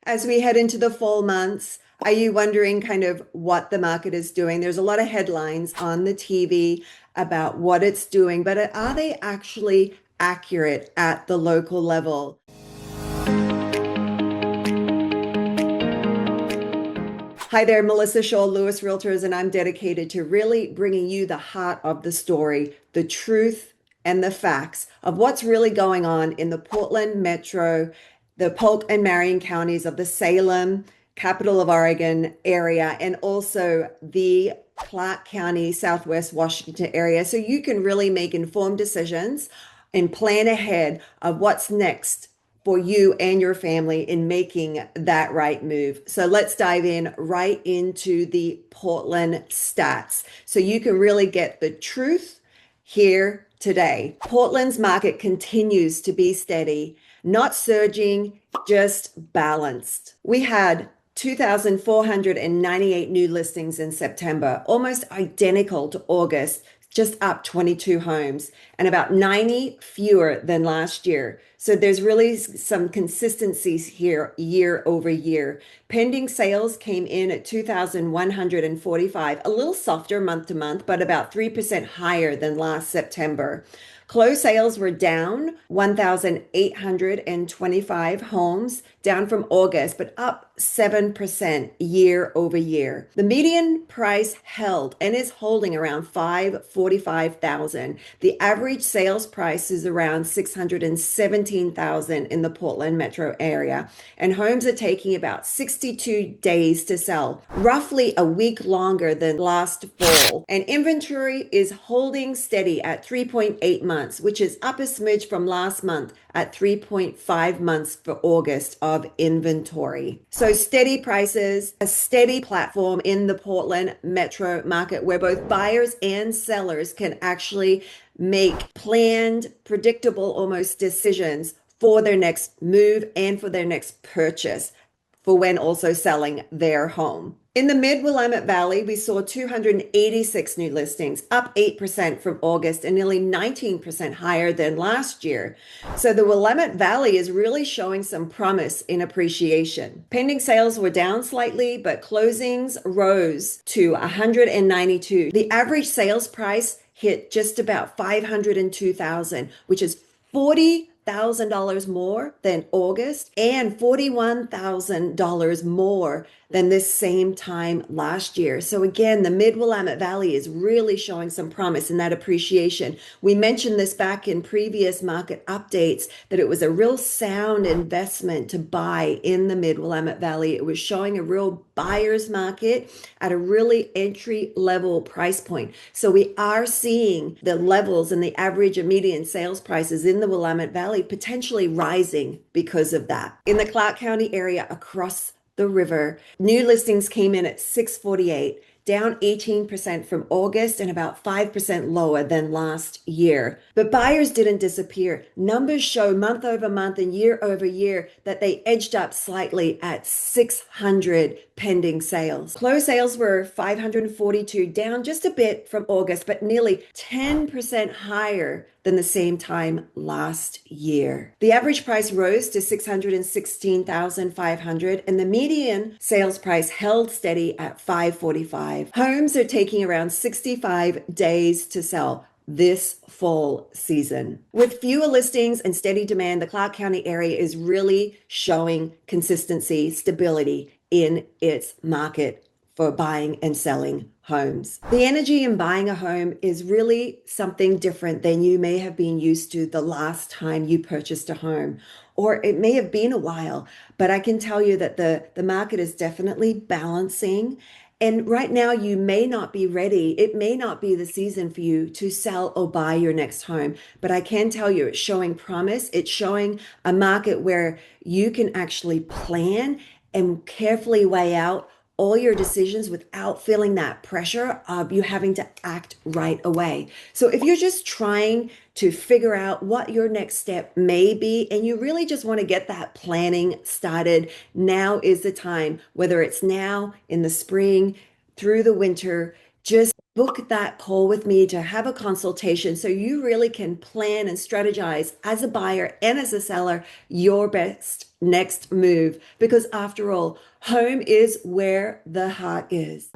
As we head into the fall months, are you wondering kind of what the market is doing? There's a lot of headlines on the TV about what it's doing, but are they actually accurate at the local level? Hi there, Melissa Shaw, Lewis Realtors, and I'm dedicated to really bringing you the heart of the story, the truth and the facts of what's really going on in the Portland Metro, the Polk and Marion counties of the Salem, capital of Oregon area, and also the Clark County, Southwest Washington area. So you can really make informed decisions and plan ahead of what's next for you and your family in making that right move. So let's dive in right into the Portland stats so you can really get the truth here today. Portland's market continues to be steady, not surging, just balanced. We had 2,498 new listings in September, almost identical to August, just up 22 homes and about 90 fewer than last year. So there's really some consistencies here year over year. Pending sales came in at 2,145, a little softer month to month, but about 3% higher than last September. Closed sales were down 1,825 homes, down from August, but up 7% year over year. The median price held and is holding around $545,000. The average sales price is around $617,000 in the Portland metro area, and homes are taking about 62 days to sell, roughly a week longer than last fall. And inventory is holding steady at 3.8 months, which is up a smidge from last month at 3.5 months for August of inventory. So steady prices, a steady platform in the Portland metro market where both buyers and sellers can actually make planned, predictable almost decisions for their next move and for their next purchase, for when also selling their home. In the Mid-Willamette Valley, we saw 286 new listings, up 8% from August and nearly 19% higher than last year. So the Willamette Valley is really showing some promise in appreciation. Pending sales were down slightly, but closings rose to 192. The average sales price hit just about $502,000, which is $40,000 more than August and $41,000 more than this same time last year. So again, the Mid-Willamette Valley is really showing some promise in that appreciation. We mentioned this back in previous market updates that it was a real sound investment to buy in the Mid-Willamette Valley. It was showing a real buyer's market at a really entry level price point. So we are seeing the levels and the average and median sales prices in the Willamette Valley potentially rising because of that. In the Clark County area across the river, new listings came in at 648, down 18% from August and about 5% lower than last year. But buyers didn't disappear. Numbers show month over month and year over year that they edged up slightly at 600 pending sales. Closed sales were 542, down just a bit from August, but nearly 10% higher than the same time last year. The average price rose to $616,500 and the median sales price held steady at $545. Homes are taking around 65 days to sell this fall season. With fewer listings and steady demand, the Clark County area is really showing consistency, stability in its market for buying and selling homes. The energy in buying a home is really something different than you may have been used to the last time you purchased a home, or it may have been a while, but I can tell you that the market is definitely balancing. And right now, you may not be ready. It may not be the season for you to sell or buy your next home. But I can tell you, it's showing promise. It's showing a market where you can actually plan and carefully weigh out all your decisions without feeling that pressure of you having to act right away. So if you're just trying to figure out what your next step may be, and you really just want to get that planning started, now is the time, whether it's now in the spring, through the winter, just Book that call with me to have a consultation so you really can plan and strategize as a buyer and as a seller your best next move. Because after all, home is where the heart is.